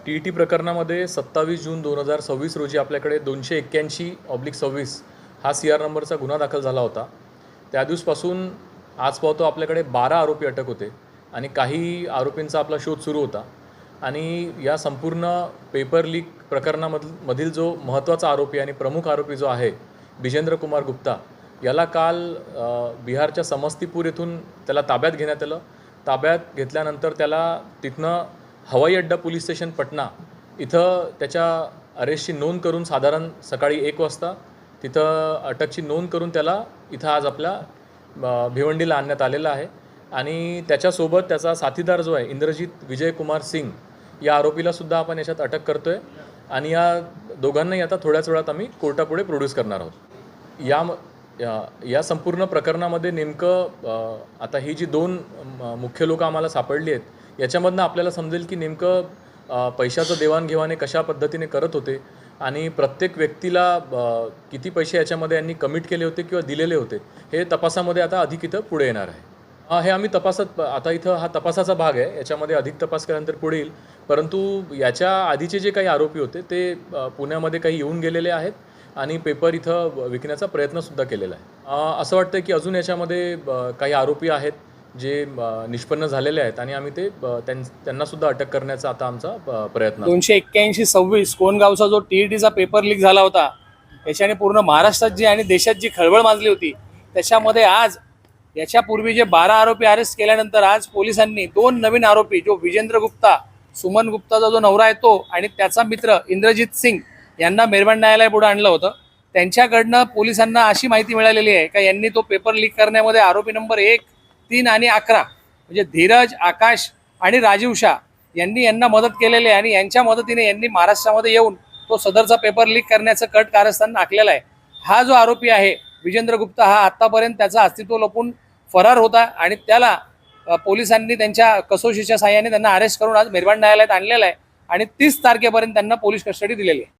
TET प्रकरणामध्ये 27 जून 2026 रोजी आपल्याकडे 281/26 हा CR नंबरचा गुन्हा दाखल झाला होता। त्या दिवसापासून आज पाहतो आपल्याकडे 12 आरोपी अटक होते आणि काही आरोपींचा आपला शोध सुरू होता। आणि या संपूर्ण पेपर लीक प्रकरणामधील जो महत्त्वाचा आरोपी आणि प्रमुख आरोपी जो आहे बिजेंद्र कुमार गुप्ता, याला काल बिहारच्या समस्तीपूर येथून त्याला ताब्यात घेण्यात आलं। ताब्यात घेतल्यानंतर त्याला तिथनं हवाई अड्डा पोलीस स्टेशन पटना इथं त्याच्या अरेस्टची नोंद करून साधारण सकाळी 1 वाजता तिथं अटकची नोंद करून त्याला इथं आज आपल्या भिवंडीला आणण्यात आलेला आहे। आणि त्याच्यासोबत त्याचा साथीदार जो आहे इंद्रजित विजय कुमार सिंग, या आरोपीला सुद्धा आपण याच्यात अटक करतोय आणि या दोघांनाही आता थोड्याच वेळात आम्ही कोर्टापुढे प्रोड्यूस करणार आहोत। या संपूर्ण प्रकरणामध्ये नेमकं आता ही जी दोन मुख्य लोक आम्हाला सापडली आहेत याच्यामधनं आपल्याला समजेल की नेमकं पैशाचं देवाणघेवाण कशा पद्धतीने करत होते आणि प्रत्येक व्यक्तीला किती पैसे याच्यामध्ये यांनी कमिट केले होते किंवा दिलेले होते, हे तपासामध्ये आता अधिक इथं पुढे येणार आहे। हे आम्ही तपासात आता इथं हा तपासाचा भाग आहे, याच्यामध्ये अधिक तपास केल्यानंतर पुढे येईल। परंतु याच्या आधीचे जे काही आरोपी होते ते पुण्यामध्ये काही येऊन गेलेले आहेत आणि पेपर इथं विकण्याचा प्रयत्नसुद्धा केलेला आहे। असं वाटतं की अजून याच्यामध्ये काही आरोपी आहेत जे निष्पन्न झालेले आहेत आणि आम्ही ते त्यांनासुद्धा अटक करण्याचा आता आमचा प्रयत्न। 281/26 कोणगावचा जो TETचा पेपर लीक झाला होता, याच्याने पूर्ण महाराष्ट्रात जी आणि देशात जी खळबळ माजली होती, त्याच्यामध्ये आज याच्यापूर्वी जे 12 आरोपी अरेस्ट केल्यानंतर आज पोलिसांनी 2 नवीन आरोपी, जो विजेंद्र गुप्ता, सुमन गुप्ताचा जो नवरा आहे तो आणि त्याचा मित्र इंद्रजित सिंग यांना मेहरबान न्यायालयापुढे आणलं होतं। त्यांच्याकडनं पोलिसांना अशी माहिती मिळालेली आहे का यांनी तो पेपर लीक करण्यामध्ये आरोपी नंबर 1, 3 आणि 11 म्हणजे धीरज, आकाश आणि राजीव शाह यांना मदत केलेली आहे आणि यांच्या मदतीने यांनी महाराष्ट्रामध्ये येऊन तो सदरचा पेपर लीक करण्याचं कट कारस्थान आखलेलं आहे। हा जो आरोपी आहे विजेंद्र गुप्ता, हा आत्तापर्यंत त्याचा अस्तित्व लपून फरार होता आणि त्याला पोलिसांनी त्यांच्या कसोशीच्या साहाय्याने त्यांना अरेस्ट करून आज मेहरबान न्यायालयात आणलेलं आहे आणि 30 तारखेपर्यंत त्यांना पोलीस कस्टडी दिलेली आहे।